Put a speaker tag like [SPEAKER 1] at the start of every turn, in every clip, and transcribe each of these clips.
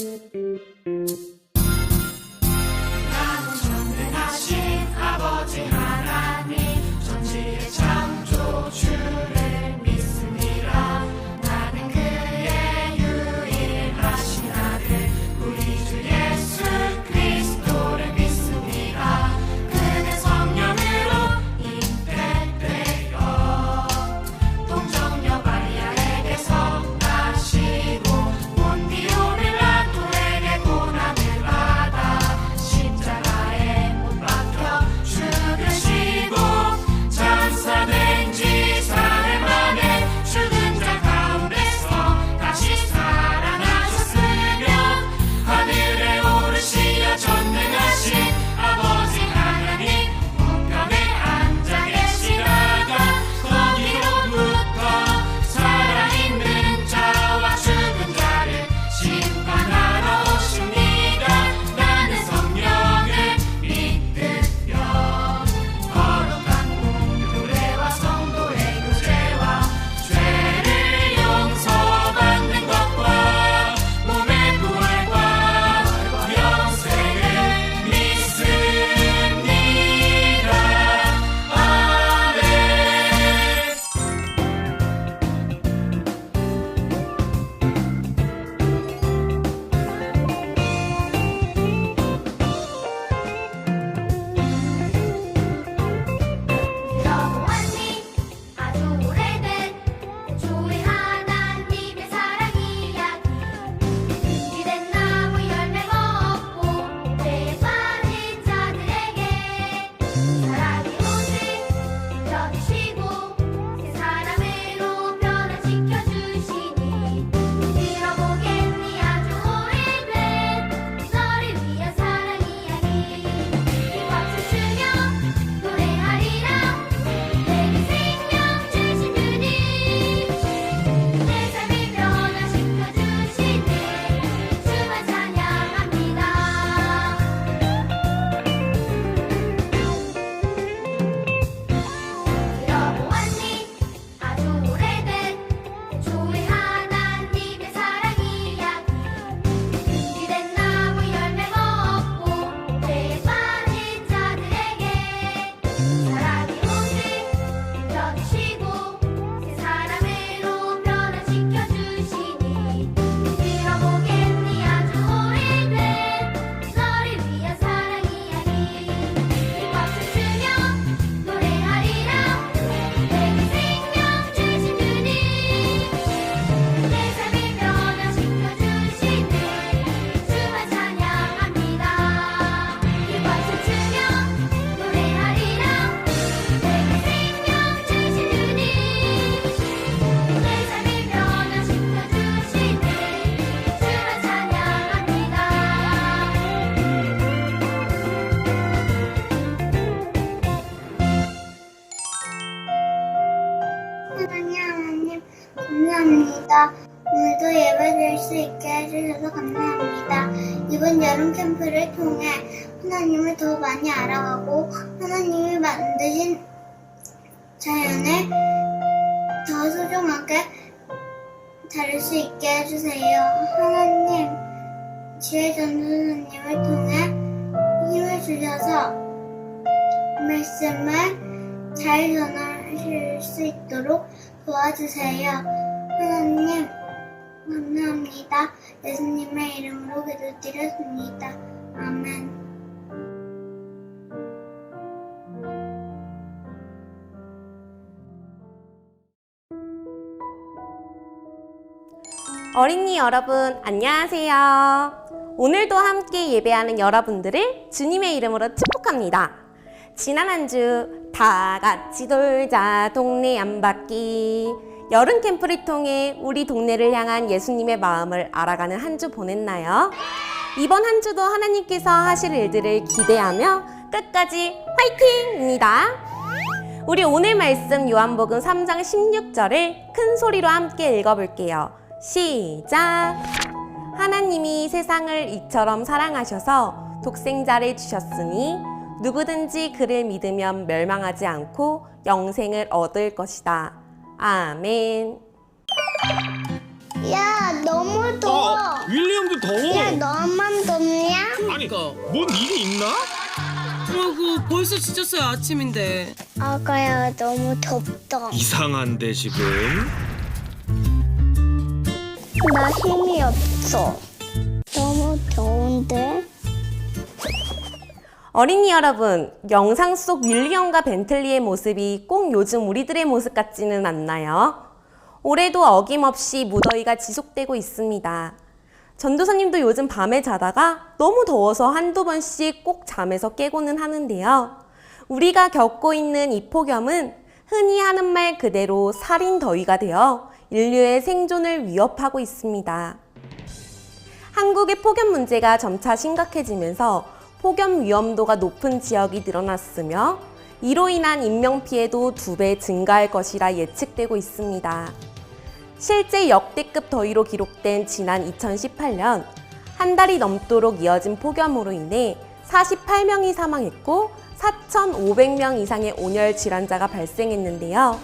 [SPEAKER 1] 나는 전능하신 아버지 하나님 전지의 창조주를 믿습니다. 나는 그의 유일하신 아들 우리 주 예수 그리스도를 믿습니다. 그는 성령으로 잉태되어 동정녀 마리아에게서 나시고 본디오 빌라토에게 고난을 받아 십자가에 못 박혀 죽으시고 천사된 지 사흘 만에 죽은 자 가운데서 다시 살아나셨으며 하늘에 오르시어 전능하신 아버지 하나님 우편에 앉아 계시다가 거기로부터 살아있는 자와 죽은 자를 심판하러 오십니다. 나는 성령을 믿으며 거룩한 공교회와 성도의 교제와 죄를 용서받는 것과 몸의 부활과 영생을 믿습니다.
[SPEAKER 2] 들어보았니 아주 오래된 주의 하나님의 사랑 이야기 금지된 나무 열매 먹고 죄에 빠진 자들에게 사랑이 오직 펴주시고 새 사람으로 변화시켜 주시니 들어보겠니 아주 오래된 너를 위한 사랑 이야기 박수 치며 노래하리라 내게 생명 주신 주님 내 삶을 변화시켜 주시네 주만 찬양합니다. 들어보았니 아주 오래된 주의 하나님의 사랑 이야기 금지된 나무 열매 먹고 죄에 빠진 자들에게 사랑이 오직 펴주시고 새 사람으로 변화시켜 주시니 들어보겠니 아주 오래된 너를 위한 사랑 이야기 박수 치며 노래하리라 내게 생명 주신 주님 내 삶을 변화시켜 주시네 주만 찬양합니다. 박수 치며 노래하리라 내게 생명 주신 주님 내 삶을 변화시켜 주시네 주만 찬양합니다. 사랑의 하나님 감사합니다. 오늘도 예배드릴 수 있게 해주셔서 감사합니다. 이번 여름 캠프를 통해 하나님을 더 많이 알아가고 하나님이 만드신 자연을 더 소중하게 다룰 수 있게 해주세요. 하나님 지혜 전도사님을 통해 힘을 주셔서 말씀을 잘 전하실 수 있도록 도와주세요. 하나님 감사합니다. 예수님의 이름으로 기도드렸습니다. 아멘.
[SPEAKER 3] 어린이 여러분 안녕하세요. 오늘도 함께 예배하는 여러분들을 주님의 이름으로 축복합니다. 지난 한 주 다 같이 돌자 동네 안바퀴 여름 캠프를 통해 우리 동네를 향한 예수님의 마음을 알아가는 한 주 보냈나요? 이번 한 주도 하나님께서 하실 일들을 기대하며 끝까지 화이팅입니다. 우리 오늘 말씀 요한복음 3장 16절을 큰 소리로 함께 읽어볼게요. 시작! 하나님이 세상을 이처럼 사랑하셔서 독생자를 주셨으니 누구든지 그를 믿으면 멸망하지 않고 영생을 얻을 것이다. 아멘.
[SPEAKER 2] 야, 너무 더워.
[SPEAKER 4] 윌리엄도 더워.
[SPEAKER 2] 야, 왜 너만 덥냐?
[SPEAKER 4] 아니 뭔 일이 있나?
[SPEAKER 5] 아이고 벌써 지쳤어요. 아침인데.
[SPEAKER 2] 아가야 너무 덥다.
[SPEAKER 4] 이상한데 지금.
[SPEAKER 2] 나 힘이 없어. 너무 더운데?
[SPEAKER 3] 어린이 여러분, 영상 속 윌리엄과 벤틀리의 모습이 꼭 요즘 우리들의 모습 같지는 않나요? 올해도 어김없이 무더위가 지속되고 있습니다. 전도사님도 요즘 밤에 자다가 너무 더워서 한두 번씩 꼭 잠에서 깨고는 하는데요. 우리가 겪고 있는 이 폭염은 흔히 하는 말 그대로 살인 더위가 되어 인류의 생존을 위협하고 있습니다. 한국의 폭염 문제가 점차 심각해지면서 폭염 위험도가 높은 지역이 늘어났으며 이로 인한 인명피해도 2배 증가할 것이라 예측되고 있습니다. 실제 역대급 더위로 기록된 지난 2018년 한 달이 넘도록 이어진 폭염으로 인해 48명이 사망했고 4,500명 이상의 온열 질환자가 발생했는데요.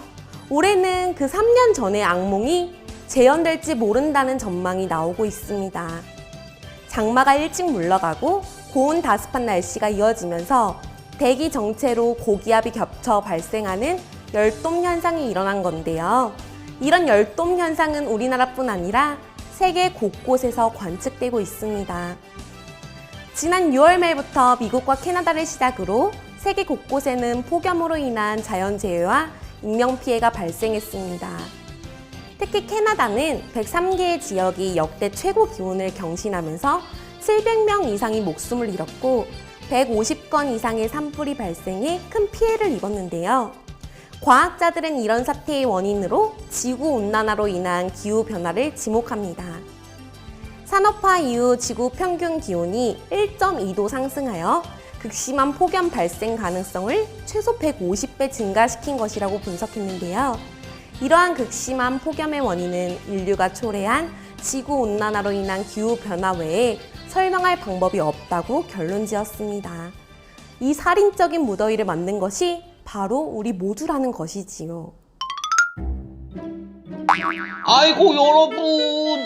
[SPEAKER 3] 올해는 그 3년 전의 악몽이 재현될지 모른다는 전망이 나오고 있습니다. 장마가 일찍 물러가고 고온 다습한 날씨가 이어지면서 대기 정체로 고기압이 겹쳐 발생하는 열돔 현상이 일어난 건데요. 이런 열돔 현상은 우리나라뿐 아니라 세계 곳곳에서 관측되고 있습니다. 지난 6월 말부터 미국과 캐나다를 시작으로 세계 곳곳에는 폭염으로 인한 자연재해와 인명피해가 발생했습니다. 특히 캐나다는 103개의 지역이 역대 최고 기온을 경신하면서 700명 이상이 목숨을 잃었고 150건 이상의 산불이 발생해 큰 피해를 입었는데요. 과학자들은 이런 사태의 원인으로 지구온난화로 인한 기후변화를 지목합니다. 산업화 이후 지구 평균 기온이 1.2도 상승하여 극심한 폭염 발생 가능성을 최소 150배 증가시킨 것이라고 분석했는데요. 이러한 극심한 폭염의 원인은 인류가 초래한 지구온난화로 인한 기후변화 외에 설명할 방법이 없다고 결론지었습니다. 이 살인적인 무더위를 만든 것이 바로 우리 모두라는 것이지요.
[SPEAKER 6] 아이고 여러분,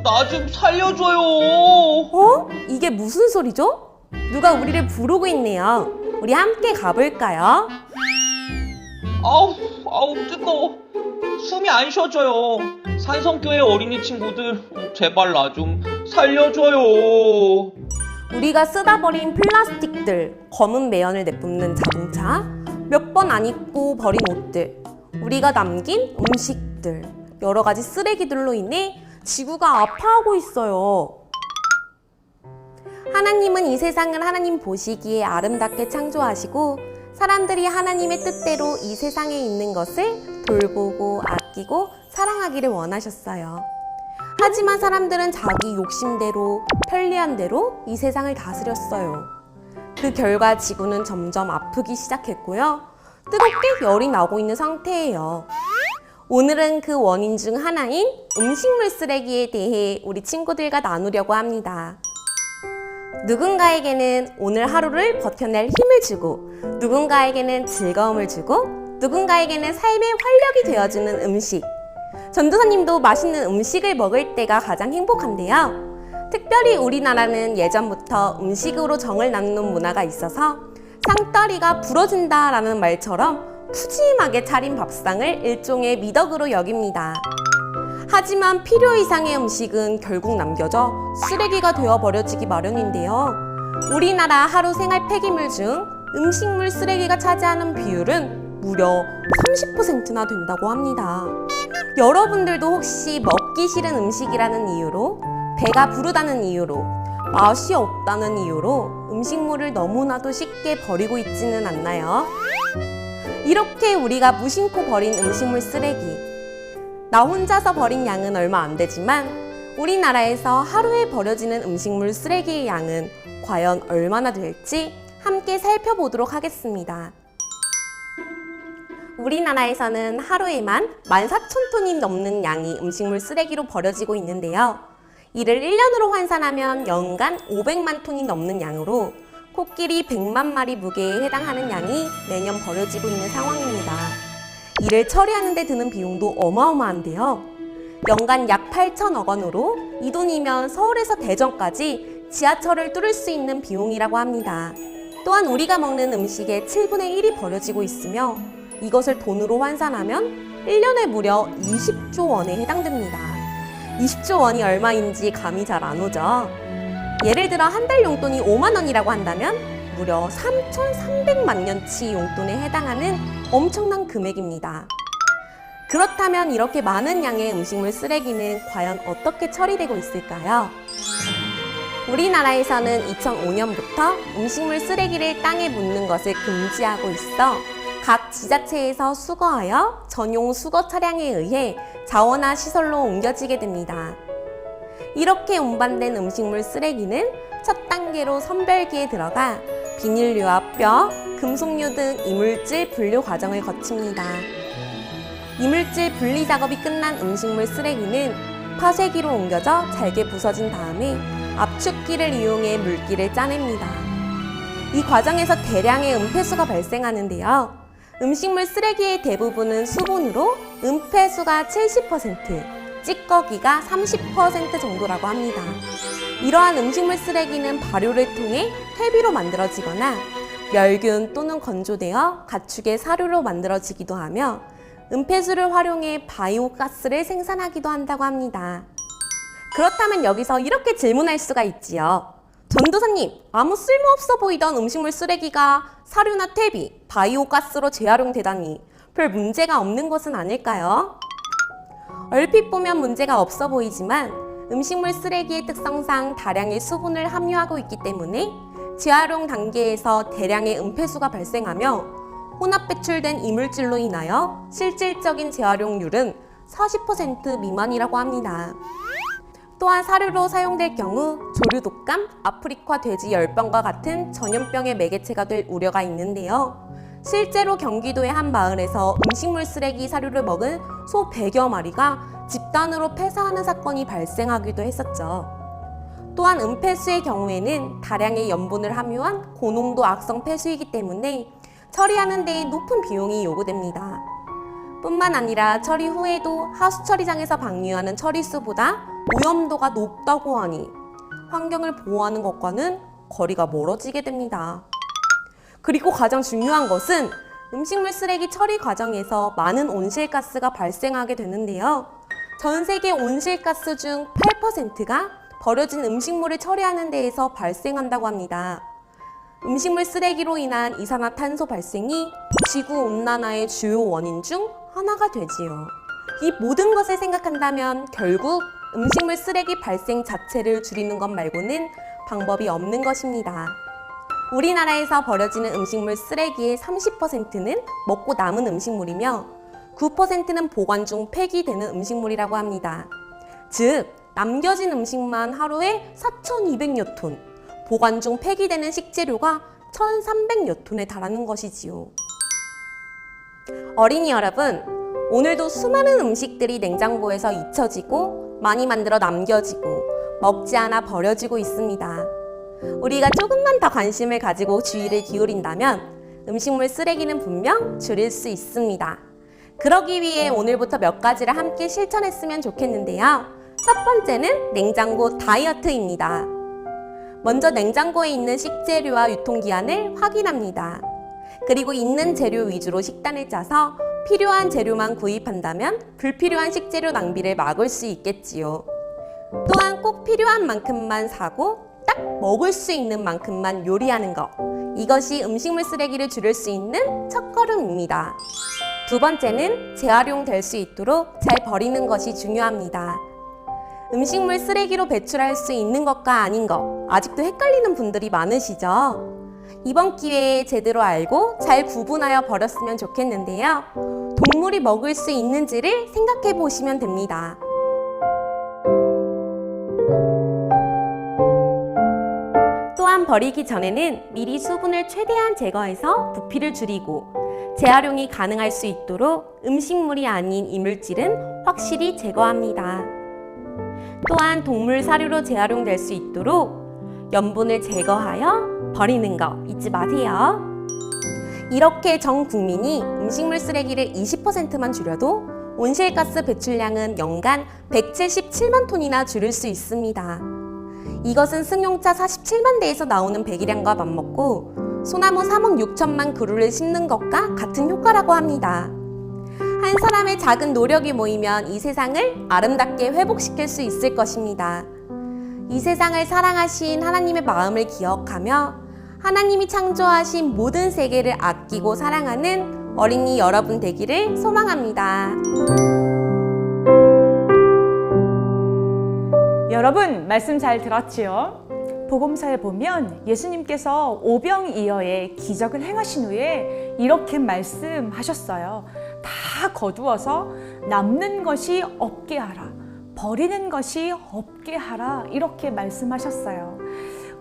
[SPEAKER 6] 나 좀 살려줘요.
[SPEAKER 3] 어? 이게 무슨 소리죠? 누가 우리를 부르고 있네요. 우리 함께 가볼까요?
[SPEAKER 6] 아우 뜨거워. 숨이 안 쉬어져요. 산성교회 어린이 친구들, 제발 나 좀 살려줘요.
[SPEAKER 3] 우리가 쓰다 버린 플라스틱들, 검은 매연을 내뿜는 자동차, 몇 번 안 입고 버린 옷들, 우리가 남긴 음식들, 여러 가지 쓰레기들로 인해 지구가 아파하고 있어요. 하나님은 이 세상을 하나님 보시기에 아름답게 창조하시고 사람들이 하나님의 뜻대로 이 세상에 있는 것을 돌보고 아끼고 사랑하기를 원하셨어요. 하지만 사람들은 자기 욕심대로 편리한 대로 이 세상을 다스렸어요. 그 결과 지구는 점점 아프기 시작했고요. 뜨겁게 열이 나고 있는 상태예요. 오늘은 그 원인 중 하나인 음식물 쓰레기에 대해 우리 친구들과 나누려고 합니다. 누군가에게는 오늘 하루를 버텨낼 힘을 주고 누군가에게는 즐거움을 주고 누군가에게는 삶의 활력이 되어주는 음식. 전도사님도 맛있는 음식을 먹을 때가 가장 행복한데요. 특별히 우리나라는 예전부터 음식으로 정을 나누는 문화가 있어서 상다리가 부러진다라는 말처럼 푸짐하게 차린 밥상을 일종의 미덕으로 여깁니다. 하지만 필요 이상의 음식은 결국 남겨져 쓰레기가 되어 버려지기 마련인데요. 우리나라 하루 생활 폐기물 중 음식물 쓰레기가 차지하는 비율은 무려 30%나 된다고 합니다. 여러분들도 혹시 먹기 싫은 음식이라는 이유로, 배가 부르다는 이유로, 맛이 없다는 이유로 음식물을 너무나도 쉽게 버리고 있지는 않나요? 이렇게 우리가 무심코 버린 음식물 쓰레기, 나 혼자서 버린 양은 얼마 안 되지만 우리나라에서 하루에 버려지는 음식물 쓰레기의 양은 과연 얼마나 될지 함께 살펴보도록 하겠습니다. 우리나라에서는 하루에만 14,000톤이 넘는 양이 음식물 쓰레기로 버려지고 있는데요. 이를 1년으로 환산하면 연간 500만 톤이 넘는 양으로 코끼리 100만 마리 무게에 해당하는 양이 매년 버려지고 있는 상황입니다. 이를 처리하는 데 드는 비용도 어마어마한데요. 연간 약 8천억 원으로 이 돈이면 서울에서 대전까지 지하철을 뚫을 수 있는 비용이라고 합니다. 또한 우리가 먹는 음식의 7분의 1이 버려지고 있으며 이것을 돈으로 환산하면 1년에 무려 20조 원에 해당됩니다. 20조 원이 얼마인지 감이 잘 안 오죠? 예를 들어 한 달 용돈이 5만 원이라고 한다면 무려 3,300만 년치 용돈에 해당하는 엄청난 금액입니다. 그렇다면 이렇게 많은 양의 음식물 쓰레기는 과연 어떻게 처리되고 있을까요? 우리나라에서는 2005년부터 음식물 쓰레기를 땅에 묻는 것을 금지하고 있어 각 지자체에서 수거하여 전용 수거 차량에 의해 자원화 시설로 옮겨지게 됩니다. 이렇게 운반된 음식물 쓰레기는 첫 단계로 선별기에 들어가 비닐류와 뼈, 금속류 등 이물질 분류 과정을 거칩니다. 이물질 분리 작업이 끝난 음식물 쓰레기는 파쇄기로 옮겨져 잘게 부서진 다음에 압축기를 이용해 물기를 짜냅니다. 이 과정에서 대량의 은폐수가 발생하는데요. 음식물 쓰레기의 대부분은 수분으로 은폐수가 70%, 찌꺼기가 30% 정도라고 합니다. 이러한 음식물 쓰레기는 발효를 통해 퇴비로 만들어지거나 멸균 또는 건조되어 가축의 사료로 만들어지기도 하며 은폐수를 활용해 바이오가스를 생산하기도 한다고 합니다. 그렇다면 여기서 이렇게 질문할 수가 있지요. 전도사님, 아무 쓸모없어 보이던 음식물 쓰레기가 사료나 퇴비, 바이오가스로 재활용되다니 별 문제가 없는 것은 아닐까요? 얼핏 보면 문제가 없어 보이지만 음식물 쓰레기의 특성상 다량의 수분을 함유하고 있기 때문에 재활용 단계에서 대량의 은폐수가 발생하며 혼합 배출된 이물질로 인하여 실질적인 재활용률은 40% 미만이라고 합니다. 또한 사료로 사용될 경우 조류 독감, 아프리카 돼지 열병과 같은 전염병의 매개체가 될 우려가 있는데요. 실제로 경기도의 한 마을에서 음식물 쓰레기 사료를 먹은 소 100여 마리가 집단으로 폐사하는 사건이 발생하기도 했었죠. 또한 은폐수의 경우에는 다량의 염분을 함유한 고농도 악성 폐수이기 때문에 처리하는 데 높은 비용이 요구됩니다. 뿐만 아니라 처리 후에도 하수 처리장에서 방류하는 처리수보다 오염도가 높다고 하니 환경을 보호하는 것과는 거리가 멀어지게 됩니다. 그리고 가장 중요한 것은 음식물 쓰레기 처리 과정에서 많은 온실가스가 발생하게 되는데요. 전 세계 온실가스 중 8%가 버려진 음식물을 처리하는 데에서 발생한다고 합니다. 음식물 쓰레기로 인한 이산화탄소 발생이 지구온난화의 주요 원인 중 하나가 되지요. 이 모든 것을 생각한다면 결국 음식물 쓰레기 발생 자체를 줄이는 것 말고는 방법이 없는 것입니다. 우리나라에서 버려지는 음식물 쓰레기의 30%는 먹고 남은 음식물이며 9%는 보관 중 폐기되는 음식물이라고 합니다. 즉, 남겨진 음식만 하루에 4,200여 톤, 보관 중 폐기되는 식재료가 1,300여 톤에 달하는 것이지요. 어린이 여러분, 오늘도 수많은 음식들이 냉장고에서 잊혀지고 많이 만들어 남겨지고 먹지 않아 버려지고 있습니다. 우리가 조금만 더 관심을 가지고 주의를 기울인다면 음식물 쓰레기는 분명 줄일 수 있습니다. 그러기 위해 오늘부터 몇 가지를 함께 실천했으면 좋겠는데요. 첫 번째는 냉장고 다이어트입니다. 먼저 냉장고에 있는 식재료와 유통기한을 확인합니다. 그리고 있는 재료 위주로 식단을 짜서 필요한 재료만 구입한다면 불필요한 식재료 낭비를 막을 수 있겠지요. 또한 꼭 필요한 만큼만 사고 딱 먹을 수 있는 만큼만 요리하는 것. 이것이 음식물 쓰레기를 줄일 수 있는 첫걸음입니다. 두 번째는 재활용될 수 있도록 잘 버리는 것이 중요합니다. 음식물 쓰레기로 배출할 수 있는 것과 아닌 것, 아직도 헷갈리는 분들이 많으시죠? 이번 기회에 제대로 알고 잘 구분하여 버렸으면 좋겠는데요. 동물이 먹을 수 있는지를 생각해 보시면 됩니다. 또한 버리기 전에는 미리 수분을 최대한 제거해서 부피를 줄이고 재활용이 가능할 수 있도록 음식물이 아닌 이물질은 확실히 제거합니다. 또한 동물 사료로 재활용될 수 있도록 염분을 제거하여 버리는 거 잊지 마세요. 이렇게 전 국민이 음식물 쓰레기를 20%만 줄여도 온실가스 배출량은 연간 177만 톤이나 줄일 수 있습니다. 이것은 승용차 47만 대에서 나오는 배기량과 맞먹고 소나무 3억 6천만 그루를 심는 것과 같은 효과라고 합니다. 한 사람의 작은 노력이 모이면 이 세상을 아름답게 회복시킬 수 있을 것입니다. 이 세상을 사랑하신 하나님의 마음을 기억하며 하나님이 창조하신 모든 세계를 아끼고 사랑하는 어린이 여러분 되기를 소망합니다.
[SPEAKER 7] 여러분, 말씀 잘 들었지요? 복음서에 보면 예수님께서 오병이어의 기적을 행하신 후에 이렇게 말씀하셨어요. 다 거두어서 남는 것이 없게 하라. 버리는 것이 없게 하라. 이렇게 말씀하셨어요.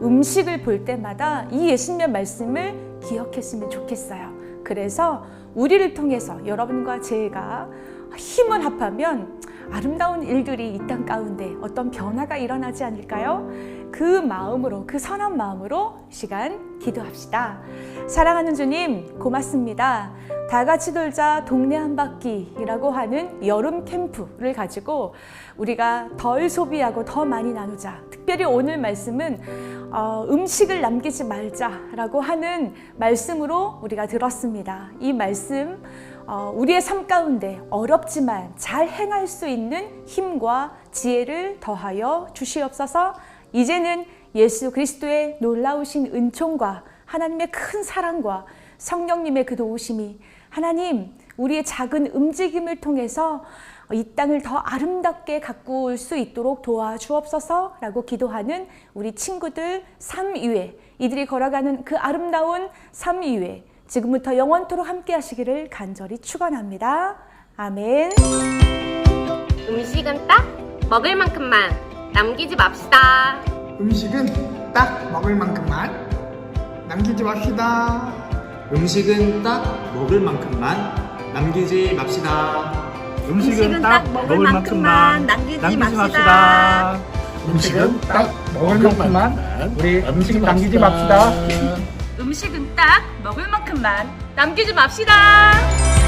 [SPEAKER 7] 음식을 볼 때마다 이 예수님의 말씀을 기억했으면 좋겠어요. 그래서 우리를 통해서 여러분과 제가 힘을 합하면 아름다운 일들이 이 땅 가운데 어떤 변화가 일어나지 않을까요? 그 마음으로, 그 선한 마음으로 시간 기도합시다. 사랑하는 주님, 고맙습니다. 다 같이 돌자 동네 한 바퀴라고 하는 여름 캠프를 가지고 우리가 덜 소비하고 더 많이 나누자. 특별히 오늘 말씀은 음식을 남기지 말자라고 하는 말씀으로 우리가 들었습니다. 이 말씀 우리의 삶 가운데 어렵지만 잘 행할 수 있는 힘과 지혜를 더하여 주시옵소서. 이제는 예수 그리스도의 놀라우신 은총과 하나님의 큰 사랑과 성령님의 그 도우심이 하나님 우리의 작은 움직임을 통해서 이 땅을 더 아름답게 가꾸을 수 있도록 도와주옵소서라고 기도하는 우리 친구들 삶 위에 이들이 걸어가는 그 아름다운 삶 위에 지금부터 영원토록 함께 하시기를 간절히 축원합니다. 아멘.
[SPEAKER 3] 음식은 딱 먹을 만큼만 남기지 맙시다.
[SPEAKER 8] 음식은 딱 먹을 만큼만 남기지 맙시다.
[SPEAKER 9] 음식은 딱 먹을 만큼만 남기지 맙시다.
[SPEAKER 10] 음식은 딱 먹을 만큼만 남기지 맙시다.
[SPEAKER 8] 음식은 딱 먹을 만큼만 우리 음식 남기지 맙시다.
[SPEAKER 7] 음식은 딱 먹을 만큼만 남기지 맙시다.